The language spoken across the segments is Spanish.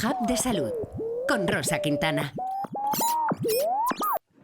Hub de Salud, con Rosa Quintana.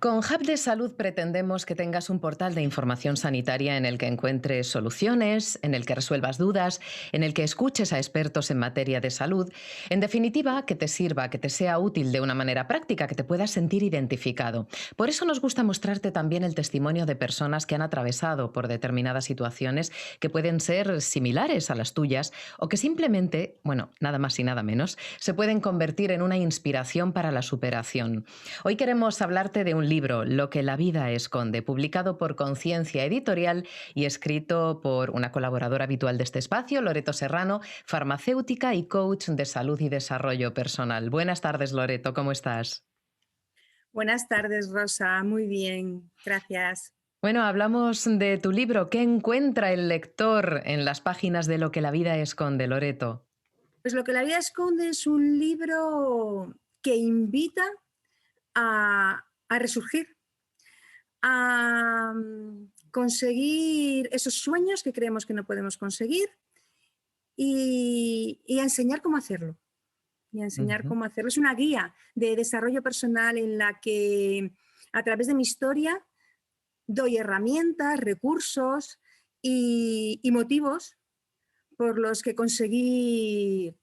Con Hub de Salud pretendemos que tengas un portal de información sanitaria en el que encuentres soluciones, en el que resuelvas dudas, en el que escuches a expertos en materia de salud. En definitiva, que te sirva, que te sea útil de una manera práctica, que te puedas sentir identificado. Por eso nos gusta mostrarte también el testimonio de personas que han atravesado por determinadas situaciones que pueden ser similares a las tuyas o que simplemente, bueno, nada más y nada menos, se pueden convertir en una inspiración para la superación. Hoy queremos hablarte de un libro, Lo que la vida esconde, publicado por Conciencia Editorial y escrito por una colaboradora habitual de este espacio, Loreto Serrano, farmacéutica y coach de salud y desarrollo personal. Buenas tardes, Loreto, ¿cómo estás? Buenas tardes, Rosa. Muy bien, gracias. Bueno, hablamos de tu libro. ¿Qué encuentra el lector en las páginas de Lo que la vida esconde, Loreto? Pues Lo que la vida esconde es un libro que invita a resurgir, a conseguir esos sueños que creemos que no podemos conseguir y a enseñar cómo hacerlo. Cómo hacerlo. Es una guía de desarrollo personal en la que, a través de mi historia, doy herramientas, recursos y motivos por los que conseguí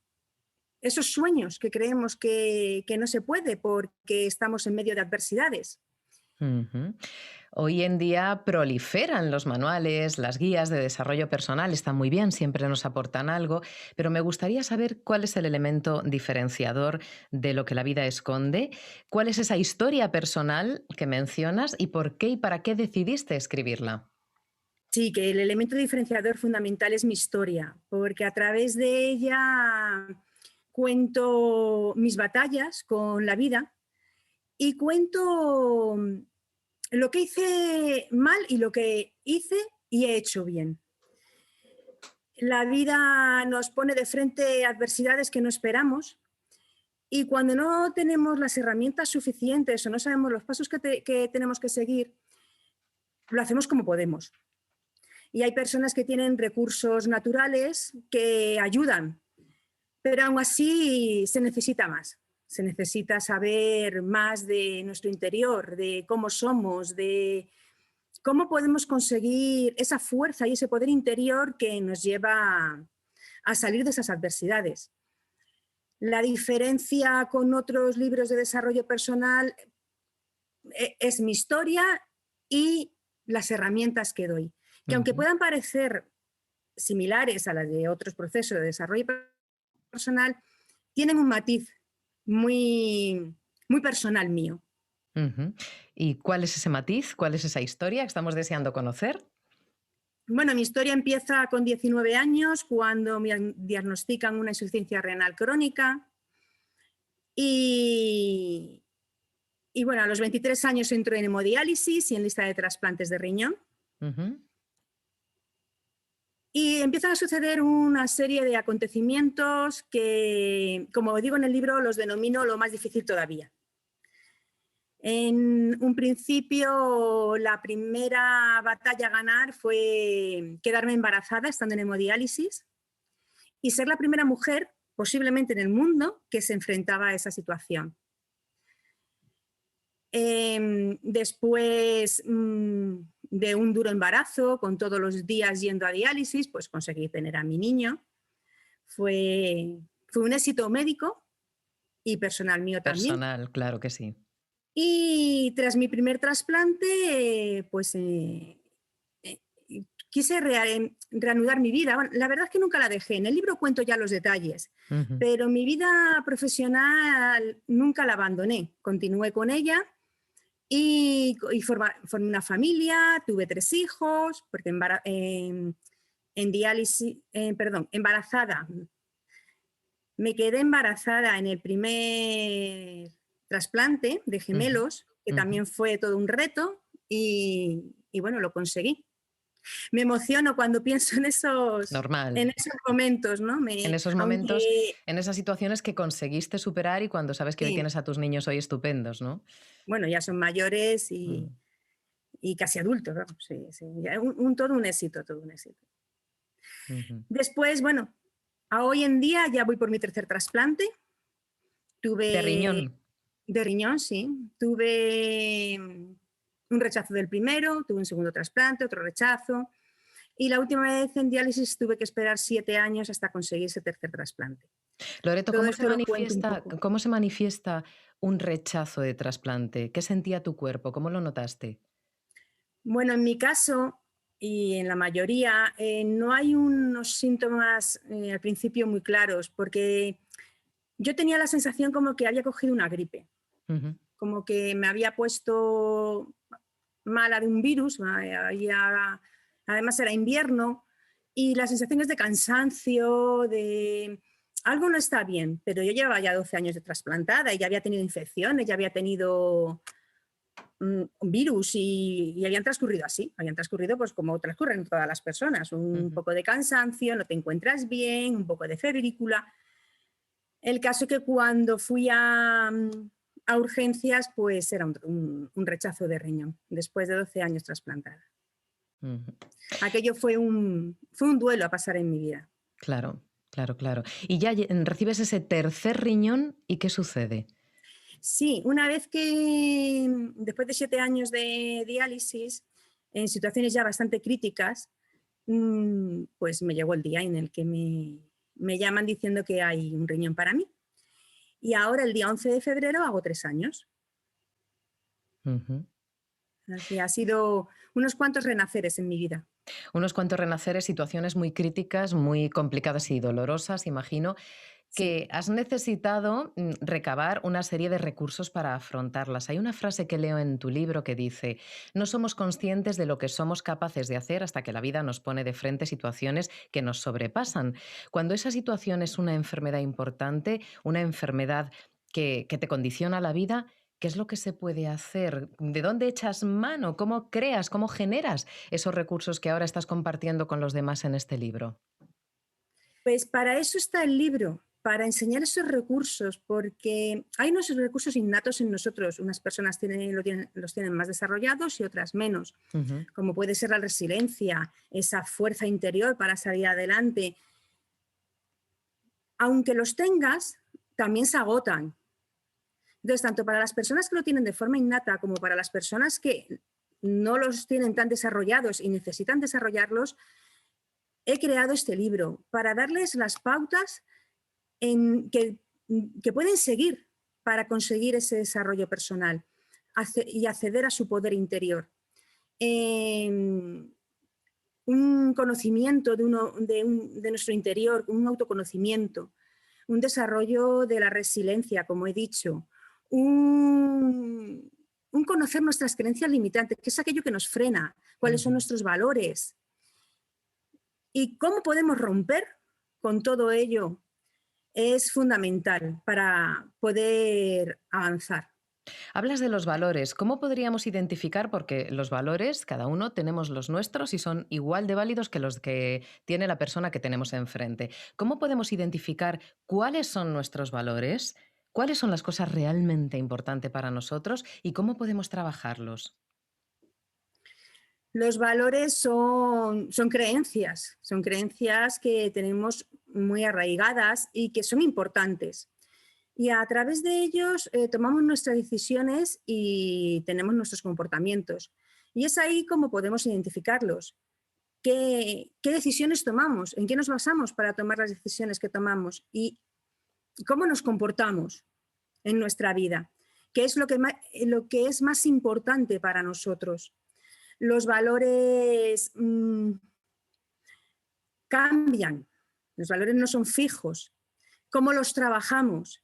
esos sueños que creemos que no se puede porque estamos en medio de adversidades. Hoy en día proliferan los manuales, las guías de desarrollo personal, están muy bien, siempre nos aportan algo, pero me gustaría saber cuál es el elemento diferenciador de Lo que la vida esconde, cuál es esa historia personal que mencionas y por qué y para qué decidiste escribirla. Sí, que el elemento diferenciador fundamental es mi historia, porque a través de ella cuento mis batallas con la vida y cuento lo que hice mal y lo que hice y he hecho bien. La vida nos pone de frente adversidades que no esperamos y cuando no tenemos las herramientas suficientes o no sabemos los pasos que tenemos que seguir, lo hacemos como podemos. Y hay personas que tienen recursos naturales que ayudan, pero aún así se necesita más. Se necesita saber más de nuestro interior, de cómo somos, de cómo podemos conseguir esa fuerza y ese poder interior que nos lleva a salir de esas adversidades. La diferencia con otros libros de desarrollo personal es mi historia y las herramientas que doy, que aunque puedan parecer similares a las de otros procesos de desarrollo personal, tienen un matiz muy, muy personal mío. ¿Y cuál es ese matiz? ¿Cuál es esa historia que estamos deseando conocer? Bueno, mi historia empieza con 19 años, cuando me diagnostican una insuficiencia renal crónica. Y bueno, a los 23 años entro en hemodiálisis y en lista de trasplantes de riñón. Y empiezan a suceder una serie de acontecimientos que, como digo en el libro, los denomino lo más difícil todavía. En un principio, la primera batalla a ganar fue quedarme embarazada estando en hemodiálisis y ser la primera mujer, posiblemente en el mundo, que se enfrentaba a esa situación. Después de un duro embarazo, con todos los días yendo a diálisis, pues conseguí tener a mi niño. Fue un éxito médico y personal mío también. Personal, claro que sí. Y tras mi primer trasplante, quise reanudar mi vida. Bueno, la verdad es que nunca la dejé. En el libro cuento ya los detalles, pero mi vida profesional nunca la abandoné. Continué con ella y formé una familia, tuve 3 hijos, porque embarazada. Me quedé embarazada en el primer trasplante de gemelos, que también fue todo un reto y bueno, lo conseguí. Me emociono cuando pienso en esos momentos, ¿no? En esos momentos, en esas situaciones que conseguiste superar y cuando sabes que hoy tienes a tus niños hoy estupendos, ¿no? Bueno, ya son mayores y casi adultos, ¿no? Sí. Todo un éxito. Después, bueno, a hoy en día ya voy por mi 3er trasplante De riñón. Tuve de riñón, sí. Tuve un rechazo del primero, tuve un segundo trasplante, otro rechazo. Y la última vez en diálisis tuve que esperar 7 años hasta conseguir ese tercer trasplante. Loreto, Todo esto lo cuento un poco. cómo se manifiesta un rechazo de trasplante? ¿Qué sentía tu cuerpo? ¿Cómo lo notaste? Bueno, en mi caso y en la mayoría, no hay unos síntomas al principio muy claros, porque yo tenía la sensación como que había cogido una gripe, Ujú, como que me había puesto mala de un virus, además era invierno, y la sensación es de cansancio, de algo no está bien, pero yo llevaba ya 12 años de trasplantada y ya había tenido infecciones, ya había tenido un virus y habían transcurrido así, habían transcurrido pues como transcurren todas las personas, un ujú. poco de cansancio, no te encuentras bien, un poco de febrícula. El caso es que cuando fui a urgencias, pues era un rechazo de riñón, después de 12 años trasplantada. Ujú. Aquello fue un duelo a pasar en mi vida. Claro, claro, claro. Y ya recibes ese tercer riñón, ¿y qué sucede? Sí, una vez que, después de 7 años de diálisis, en situaciones ya bastante críticas, pues me llegó el día en el que me llaman diciendo que hay un riñón para mí. Y ahora, el día 11 de febrero, hago 3 años. Ujú. Así ha sido unos cuantos renaceres en mi vida. Unos cuantos renaceres, situaciones muy críticas, muy complicadas y dolorosas, imagino, Sí. que has necesitado recabar una serie de recursos para afrontarlas. Hay una frase que leo en tu libro que dice, no somos conscientes de lo que somos capaces de hacer hasta que la vida nos pone de frente situaciones que nos sobrepasan. Cuando esa situación es una enfermedad importante, una enfermedad que te condiciona la vida, ¿qué es lo que se puede hacer? ¿De dónde echas mano? ¿Cómo creas? ¿Cómo generas esos recursos que ahora estás compartiendo con los demás en este libro? Pues para eso está el libro, para enseñar esos recursos, porque hay unos recursos innatos en nosotros. Unas personas los tienen más desarrollados y otras menos, Ujú, como puede ser la resiliencia, esa fuerza interior para salir adelante. Aunque los tengas, también se agotan. Entonces, tanto para las personas que lo tienen de forma innata como para las personas que no los tienen tan desarrollados y necesitan desarrollarlos, he creado este libro para darles las pautas que pueden seguir para conseguir ese desarrollo personal y acceder a su poder interior. Un conocimiento de nuestro interior, un autoconocimiento, un desarrollo de la resiliencia, como he dicho, un conocer nuestras creencias limitantes, que es aquello que nos frena, cuáles son ujú. nuestros valores y cómo podemos romper con todo ello es fundamental para poder avanzar. Hablas de los valores. ¿Cómo podríamos identificar? Porque los valores, cada uno tenemos los nuestros y son igual de válidos que los que tiene la persona que tenemos enfrente. ¿Cómo podemos identificar cuáles son nuestros valores? ¿Cuáles son las cosas realmente importantes para nosotros? ¿Y cómo podemos trabajarlos? Los valores son creencias que tenemos muy arraigadas y que son importantes. Y a través de ellos tomamos nuestras decisiones y tenemos nuestros comportamientos. Y es ahí como podemos identificarlos. ¿Qué decisiones tomamos? ¿En qué nos basamos para tomar las decisiones que tomamos? ¿Y cómo nos comportamos en nuestra vida? ¿Qué es lo que es más importante para nosotros? Los valores cambian, los valores no son fijos. ¿Cómo los trabajamos?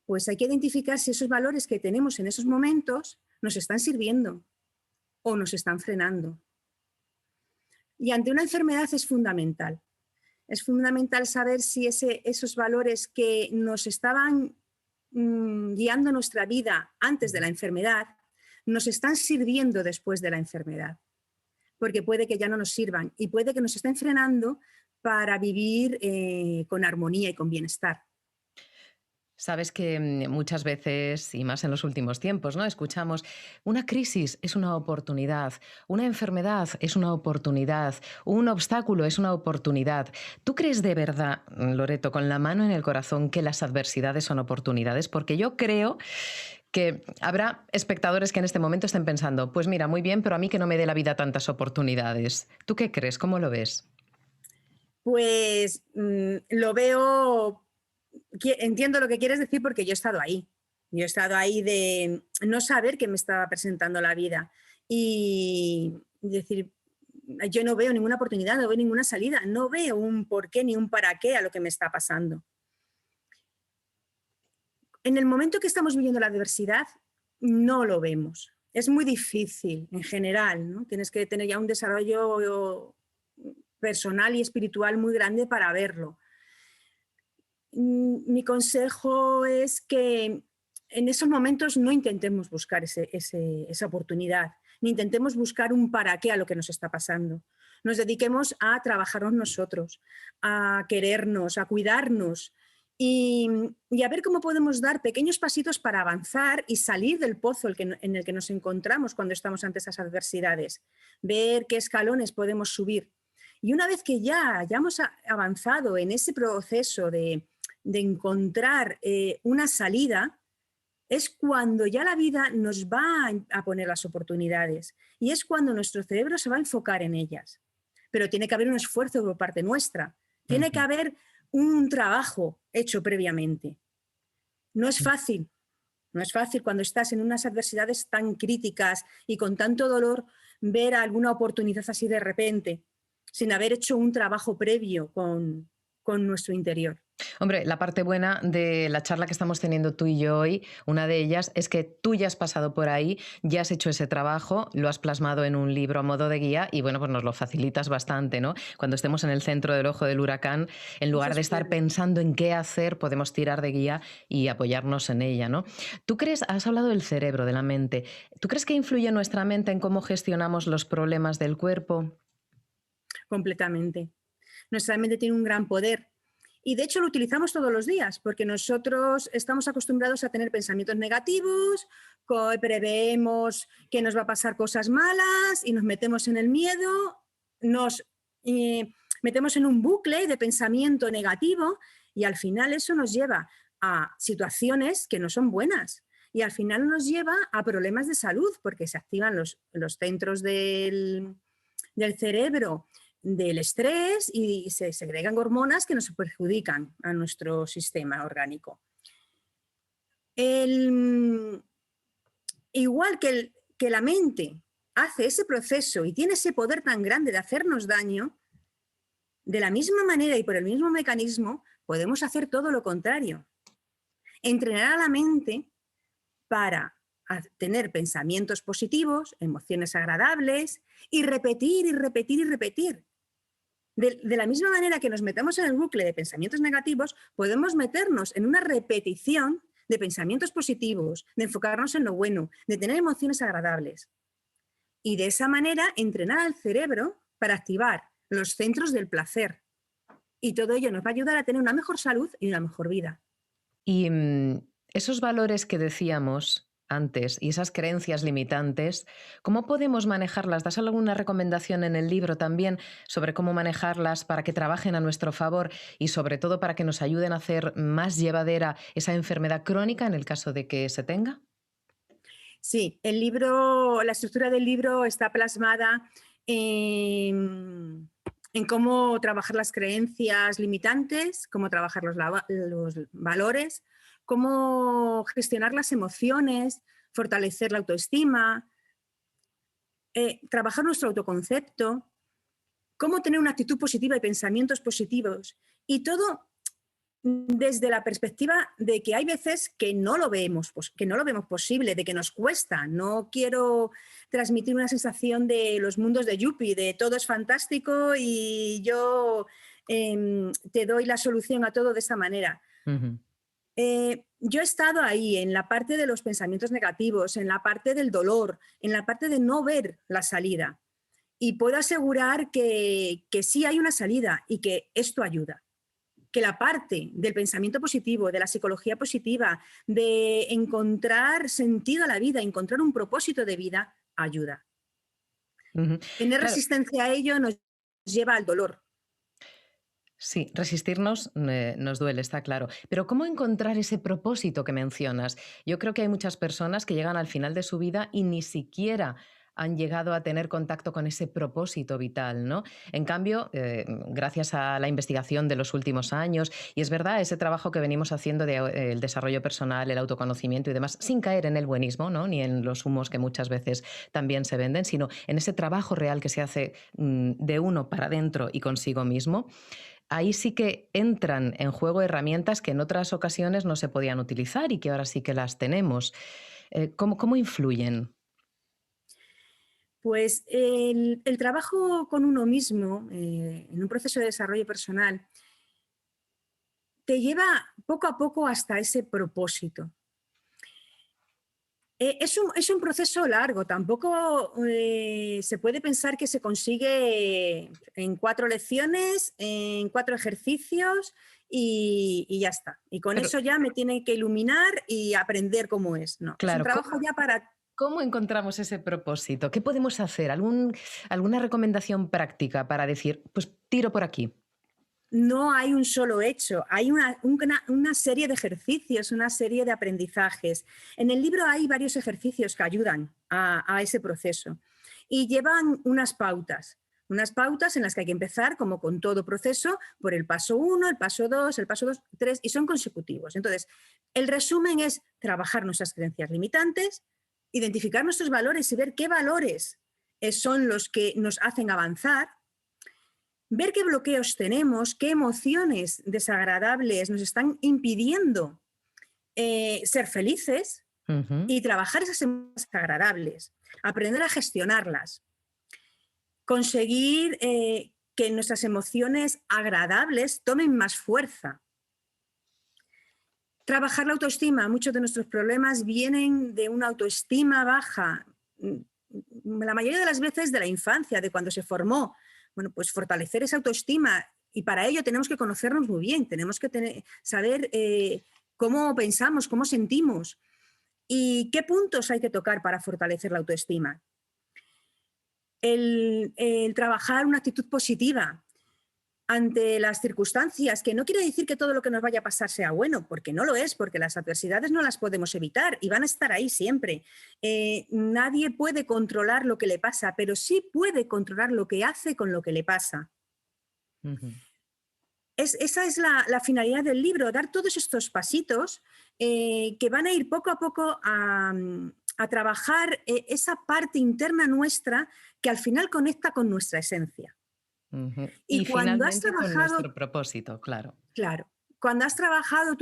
Pues hay que identificar si esos valores que tenemos en esos momentos nos están sirviendo o nos están frenando. Y ante una enfermedad es fundamental. Es fundamental saber si esos valores que nos estaban guiando nuestra vida antes de Ujú. la enfermedad nos están sirviendo después de la enfermedad, porque puede que ya no nos sirvan y puede que nos estén frenando para vivir con armonía y con bienestar. Sabes que muchas veces, y más en los últimos tiempos, ¿no? Escuchamos, una crisis es una oportunidad, una enfermedad es una oportunidad, un obstáculo es una oportunidad. ¿Tú crees de verdad, Loreto, con la mano en el corazón, que las adversidades son oportunidades? Porque yo creo que habrá espectadores que en este momento estén pensando, pues mira, muy bien, pero a mí que no me dé la vida tantas oportunidades. ¿Tú qué crees? ¿Cómo lo ves? Pues lo veo, entiendo lo que quieres decir porque yo he estado ahí. Yo he estado ahí de no saber qué me estaba presentando la vida y decir, yo no veo ninguna oportunidad, no veo ninguna salida, no veo un porqué ni un para qué a lo que me está pasando. En el momento que estamos viviendo la adversidad, no lo vemos. Es muy difícil en general, ¿no? Tienes que tener ya un desarrollo personal y espiritual muy grande para verlo. Mi consejo es que en esos momentos no intentemos buscar esa oportunidad, ni intentemos buscar un para qué a lo que nos está pasando. Nos dediquemos a trabajarnos nosotros, a querernos, a cuidarnos y a ver cómo podemos dar pequeños pasitos para avanzar y salir del pozo en el que nos encontramos cuando estamos ante esas adversidades. Ver qué escalones podemos subir. Y una vez que ya hayamos avanzado en ese proceso de encontrar una salida, es cuando ya la vida nos va a poner las oportunidades y es cuando nuestro cerebro se va a enfocar en ellas. Pero tiene que haber un esfuerzo por parte nuestra, tiene que haber un trabajo hecho previamente. No es fácil, no es fácil cuando estás en unas adversidades tan críticas y con tanto dolor ver alguna oportunidad así de repente, sin haber hecho un trabajo previo con nuestro interior. Hombre, la parte buena de la charla que estamos teniendo tú y yo hoy, una de ellas es que tú ya has pasado por ahí, ya has hecho ese trabajo, lo has plasmado en un libro a modo de guía y bueno, pues nos lo facilitas bastante, ¿no? Cuando estemos en el centro del ojo del huracán, en lugar de estar pensando en qué hacer, podemos tirar de guía y apoyarnos en ella, ¿no? ¿Tú crees, has hablado del cerebro, de la mente, ¿tú crees que influye nuestra mente en cómo gestionamos los problemas del cuerpo? Completamente. Nuestra mente tiene un gran poder. Y de hecho lo utilizamos todos los días, porque nosotros estamos acostumbrados a tener pensamientos negativos, preveemos que nos va a pasar cosas malas y nos metemos en el miedo, nos metemos en un bucle de pensamiento negativo y al final eso nos lleva a situaciones que no son buenas y al final nos lleva a problemas de salud, porque se activan los centros del cerebro del estrés y se segregan hormonas que nos perjudican a nuestro sistema orgánico. Igual que la mente hace ese proceso y tiene ese poder tan grande de hacernos daño, de la misma manera y por el mismo mecanismo podemos hacer todo lo contrario. Entrenar a la mente para tener pensamientos positivos, emociones agradables y repetir y repetir y repetir. De la misma manera que nos metemos en el bucle de pensamientos negativos, podemos meternos en una repetición de pensamientos positivos, de enfocarnos en lo bueno, de tener emociones agradables. Y de esa manera entrenar al cerebro para activar los centros del placer. Y todo ello nos va a ayudar a tener una mejor salud y una mejor vida. Y esos valores que decíamos antes y esas creencias limitantes, ¿cómo podemos manejarlas? ¿Das alguna recomendación en el libro también sobre cómo manejarlas para que trabajen a nuestro favor y sobre todo para que nos ayuden a hacer más llevadera esa enfermedad crónica en el caso de que se tenga? Sí, la estructura del libro está plasmada en cómo trabajar las creencias limitantes, cómo trabajar los valores, cómo gestionar las emociones, fortalecer la autoestima, trabajar nuestro autoconcepto, cómo tener una actitud positiva y pensamientos positivos. Y todo desde la perspectiva de que hay veces que no lo vemos posible, de que nos cuesta. No quiero transmitir una sensación de los mundos de Yuppie, de todo es fantástico y yo te doy la solución a todo de esta manera. Uh-huh. Yo he estado ahí en la parte de los pensamientos negativos, en la parte del dolor, en la parte de no ver la salida. Y puedo asegurar que sí hay una salida y que esto ayuda. que la parte del pensamiento positivo, de la psicología positiva, de encontrar sentido a la vida, encontrar un propósito de vida, ayuda. Ujú. Tener Claro, resistencia a ello nos lleva al dolor. sí, resistirnos nos duele, está claro. Pero ¿cómo encontrar ese propósito que mencionas? Yo creo que hay muchas personas que llegan al final de su vida y ni siquiera han llegado a tener contacto con ese propósito vital, ¿no? En cambio, gracias a la investigación de los últimos años, y es verdad, ese trabajo que venimos haciendo del desarrollo personal, el autoconocimiento y demás, sin caer en el buenismo, ¿no? Ni en los humos que muchas veces también se venden, sino en ese trabajo real que se hace de uno para adentro y consigo mismo. Ahí sí que entran en juego herramientas que en otras ocasiones no se podían utilizar y que ahora sí que las tenemos. ¿Cómo influyen? Pues el trabajo con uno mismo, en un proceso de desarrollo personal, te lleva poco a poco hasta ese propósito. Es un proceso largo, tampoco se puede pensar que se consigue en 4 lecciones, en 4 ejercicios y ya está. Y con Pero, eso ya me tiene que iluminar y aprender cómo es. No, es un claro, trabajo ya para... ¿cómo encontramos ese propósito? ¿Qué podemos hacer? ¿Alguna recomendación práctica para decir, pues tiro por aquí? No hay un solo hecho, hay una serie de ejercicios, una serie de aprendizajes. En el libro hay varios ejercicios que ayudan a ese proceso y llevan unas pautas en las que hay que empezar, como con todo proceso, por el paso 1, el paso 2, el paso 2, 3, y son consecutivos. Entonces, el resumen es trabajar nuestras creencias limitantes, identificar nuestros valores y ver qué valores son los que nos hacen avanzar, ver qué bloqueos tenemos, qué emociones desagradables nos están impidiendo ser felices Ujú. y trabajar esas emociones desagradables, aprender a gestionarlas, conseguir que nuestras emociones agradables tomen más fuerza. Trabajar la autoestima. Muchos de nuestros problemas vienen de una autoestima baja, la mayoría de las veces de la infancia, de cuando se formó. Bueno, pues fortalecer esa autoestima y para ello tenemos que conocernos muy bien, tenemos que saber cómo pensamos, cómo sentimos y qué puntos hay que tocar para fortalecer la autoestima. El trabajar una actitud positiva ante las circunstancias, que no quiere decir que todo lo que nos vaya a pasar sea bueno, porque no lo es, porque las adversidades no las podemos evitar y van a estar ahí siempre. Nadie puede controlar lo que le pasa, pero sí puede controlar lo que hace con lo que le pasa. Ujú. Esa es la finalidad del libro, dar todos estos pasitos que van a ir poco a poco a trabajar esa parte interna nuestra que al final conecta con nuestra esencia. Ujú. Y Y cuando has finalmente con trabajado, nuestro propósito, claro. claro, cuando has trabajado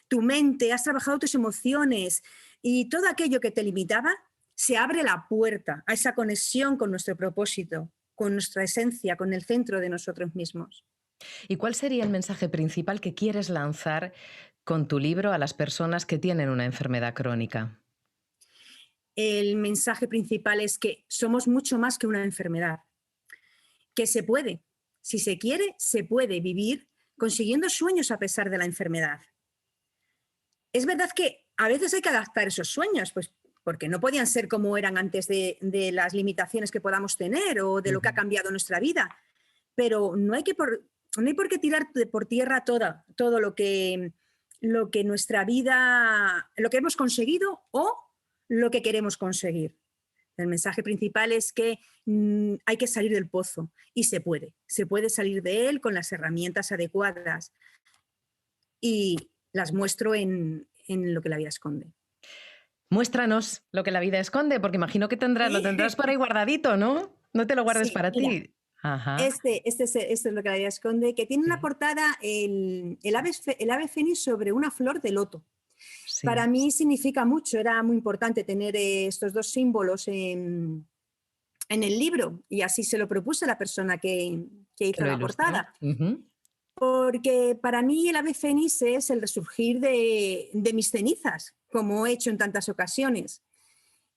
tu mente, has trabajado tus emociones y todo aquello que te limitaba, se abre la puerta a esa conexión con nuestro propósito, con nuestra esencia, con el centro de nosotros mismos. ¿Y cuál sería el mensaje principal que quieres lanzar con tu libro a las personas que tienen una enfermedad crónica? El mensaje principal es que somos mucho más que una enfermedad, que se puede, si se quiere, se puede vivir consiguiendo sueños a pesar de la enfermedad. Es verdad que a veces hay que adaptar esos sueños, pues porque no podían ser como eran antes de las limitaciones que podamos tener o de lo que ha Ujú. cambiado nuestra vida, pero no hay por qué tirar por tierra todo lo que nuestra vida, lo que hemos conseguido o lo que queremos conseguir. El mensaje principal es que hay que salir del pozo y se puede salir de él con las herramientas adecuadas y las muestro en lo que la vida esconde. Muéstranos lo que la vida esconde, porque imagino que lo tendrás por ahí guardadito, ¿no? No te lo guardes Sí, para mira, ti. Ajá. este es lo que la vida esconde, que tiene en la Sí, portada el ave fénix sobre una flor de loto. Para sí, mí significa mucho, era muy importante tener estos dos símbolos en el libro y así se lo propuse a la persona que que hizo lo la ilustra. portada. Ujú. Porque para mí el ave fénix es el resurgir de mis cenizas, como he hecho en tantas ocasiones.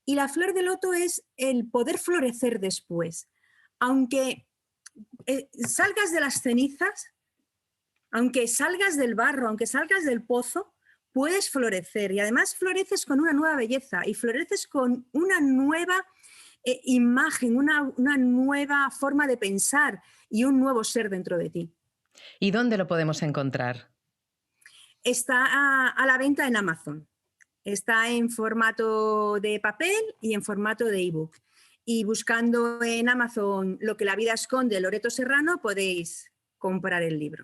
Y la flor de loto es el poder florecer después. Aunque salgas de las cenizas, Aunque salgas del barro, aunque salgas del pozo, puedes florecer y además floreces con una nueva belleza y floreces con una nueva imagen, una nueva forma de pensar y un nuevo ser dentro de ti. ¿Y dónde lo podemos encontrar? Está a la venta en Amazon. Está en formato de papel y en formato de ebook. Y buscando en Amazon Lo que la vida esconde, Loreto Serrano, podéis comprar el libro.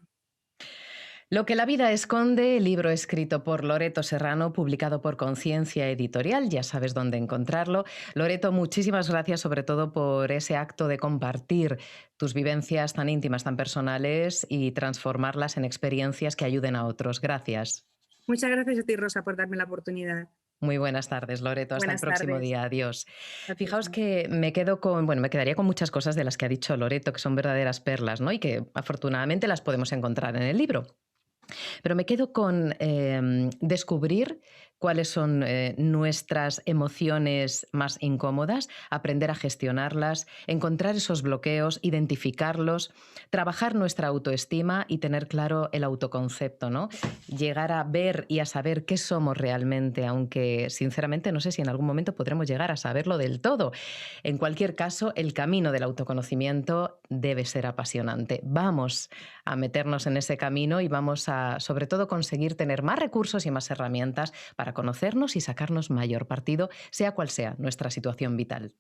Lo que la vida esconde, libro escrito por Loreto Serrano, publicado por Conciencia Editorial, ya sabes dónde encontrarlo. Loreto, muchísimas gracias sobre todo por ese acto de compartir tus vivencias tan íntimas, tan personales y transformarlas en experiencias que ayuden a otros. Gracias. Muchas gracias a ti, Rosa, por darme la oportunidad. Muy buenas tardes, Loreto. Hasta Buenas el próximo tardes. día. Adiós. A ti, Fijaos Rosa. que me quedaría con muchas cosas de las que ha dicho Loreto, que son verdaderas perlas, ¿no? Y que afortunadamente las podemos encontrar en el libro. Pero me quedo con descubrir cuáles son nuestras emociones más incómodas, aprender a gestionarlas, encontrar esos bloqueos, identificarlos, trabajar nuestra autoestima y tener claro el autoconcepto, ¿no? Llegar a ver y a saber qué somos realmente, aunque sinceramente no sé si en algún momento podremos llegar a saberlo del todo. En cualquier caso, el camino del autoconocimiento debe ser apasionante. Vamos a meternos en ese camino y vamos a, sobre todo, conseguir tener más recursos y más herramientas para conocernos y sacarnos mayor partido, sea cual sea nuestra situación vital.